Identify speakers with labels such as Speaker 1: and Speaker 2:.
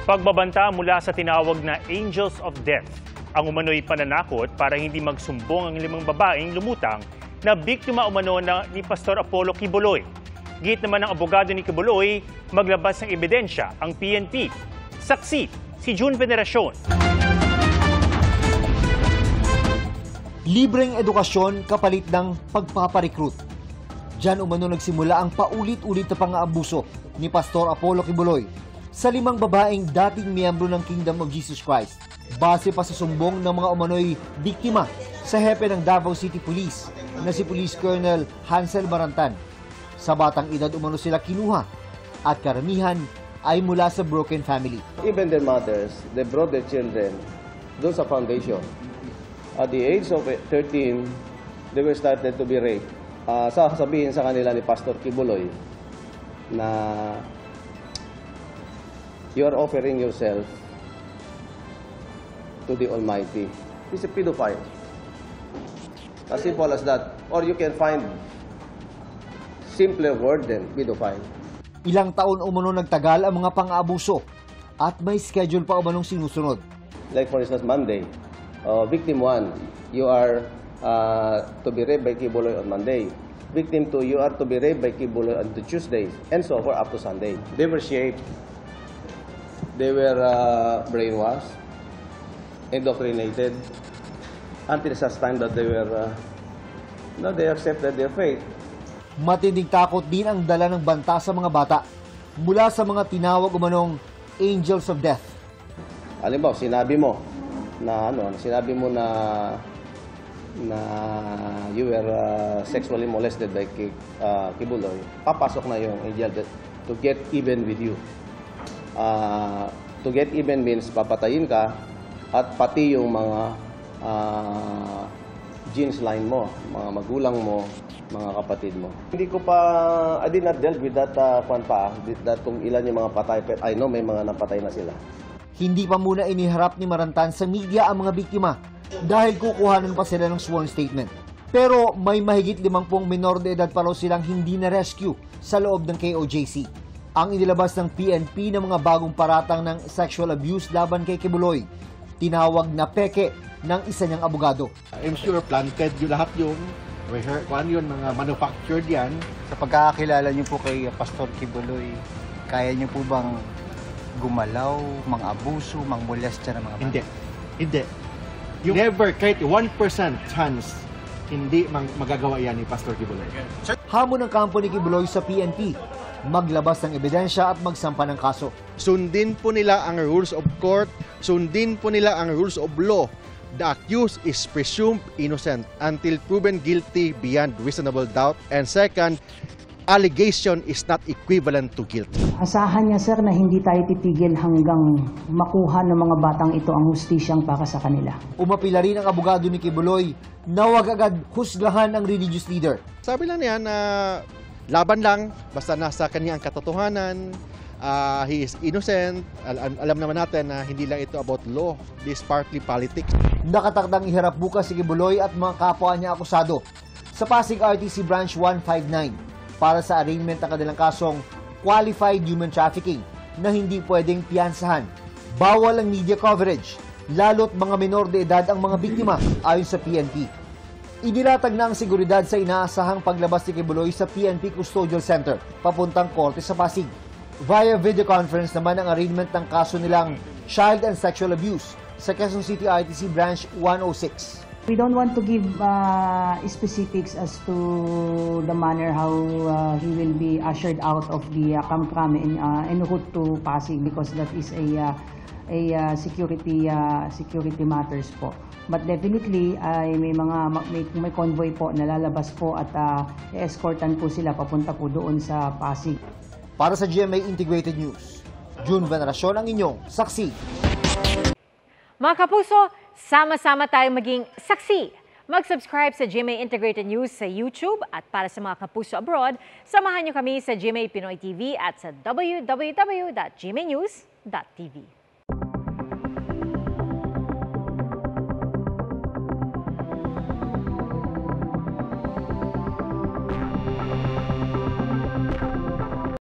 Speaker 1: Pagbabanta mula sa tinawag na Angels of Death, ang umano'y pananakot para hindi magsumbong ang 5 babaeng lumutang na biktima umano ni Pastor Apollo Quiboloy. Git naman ng abogado ni Quiboloy, maglabas ng ebidensya ang PNP. Saksi, si June Veneracion.
Speaker 2: Libreng edukasyon kapalit ng pagpaparecruit. Diyan umano nagsimula ang paulit-ulit na pang-aabuso ni Pastor Apollo Quiboloy sa 5 babaeng dating miyembro ng Kingdom of Jesus Christ. Base pa sa sumbong ng mga umano'y biktima sa hepe ng Davao City Police na si Police Colonel Hansel Barantan. Sa batang edad umano sila kinuha at karamihan ay mula sa broken family.
Speaker 3: Even their mothers, they brought their children doon sa foundation. At the age of 13, they were started to be raped. Sasabihin sa kanila ni Pastor Quiboloy na you are offering yourself to the Almighty. He's a pedophile. As simple as that. Or you can find simpler word than pedophile.
Speaker 2: Ilang taon umano nagtagal ang mga pang-aabuso at may schedule pa umanong sinusunod.
Speaker 3: Like for instance, Monday. Victim 1, you are to be raped by Quiboloy on Monday. Victim 2, you are to be raped by Quiboloy on the Tuesday, and so forth up to Sunday. They were shaped, they were brainwashed, indoctrinated, until such time that they were, they accepted their fate.
Speaker 2: Matinding takot din ang dala ng banta sa mga bata mula sa mga tinawag umanong Angels of Death.
Speaker 3: Halimbawa, sinabi mo na you were sexually molested by Quiboloy, papasok na yung angel to get even with you. To get even means papatayin ka at pati yung mga genes line mo, mga magulang mo, mga kapatid mo. I did not deal with that kung ilan yung mga patay. I know may mga napatay na sila.
Speaker 2: Hindi pa muna iniharap ni Barantan sa media ang mga biktima dahil kukuhanan pa sila ng sworn statement. Pero may mahigit 50 minor de edad pa raw silang hindi na-rescue sa loob ng KOJC. Ang inilabas ng PNP ng mga bagong paratang ng sexual abuse laban kay Quiboloy, tinawag na peke ng isa niyang abogado.
Speaker 4: I'm sure planted yung lahat yung mga manufactured yan.
Speaker 5: Sa pagkakakilala niyo po kay Pastor Quiboloy, kaya niyo po bang gumalaw, mang-abuso, mang-molestya ng mga bata?
Speaker 4: Hindi. Never, kahit 1% chance, hindi magagawa yan ni Pastor Quiboloy.
Speaker 2: Hamon ng kampo ni Quiboloy sa PNP, maglabas ng ebidensya at magsampa ng kaso.
Speaker 4: Sundin po nila ang rules of court, sundin po nila ang rules of law. The accused is presumed innocent until proven guilty beyond reasonable doubt. And second, allegation is not equivalent to guilt.
Speaker 6: Asahan niya, sir, na hindi tayo titigil hanggang makuha ng mga batang ito ang hustisyang para sa kanila.
Speaker 2: Umapila rin ang abogado ni Quiboloy na huwag agad husgahan ang religious leader.
Speaker 4: Sabi lang niya na laban lang, basta nasa kanyang katotohanan, he is innocent. Alam naman natin na hindi lang ito about law, this partly politics.
Speaker 2: Nakatakdang iharap bukas si Quiboloy at mga kapwa niya akusado sa Pasig RTC Branch 159 para sa arraignment ng kanilang kasong qualified human trafficking na hindi pwedeng piyansahan. Bawal ang media coverage, lalo't mga minor de edad ang mga biktima ayon sa PNP. Inilatag na ang seguridad sa inaasahang paglabas ni Quiboloy sa PNP Custodial Center papuntang korte sa Pasig. Via video conference naman ang arraignment ng kaso nilang child and sexual abuse sa Quezon City RTC Branch 106.
Speaker 6: We don't want to give specifics as to the manner how he will be ushered out of the Camp Crame en route to Pasig because that is a security matters po. But definitely may convoy po na lalabas po at escortan po sila papunta po doon sa Pasig.
Speaker 2: Para sa GMA Integrated News, June Veneracion ang inyong saksi.
Speaker 7: Mga kapuso, sama-sama tayong maging saksi. Mag-subscribe sa GMA Integrated News sa YouTube at para sa mga kapuso abroad, samahan niyo kami sa GMA Pinoy TV at sa www.gmanews.tv.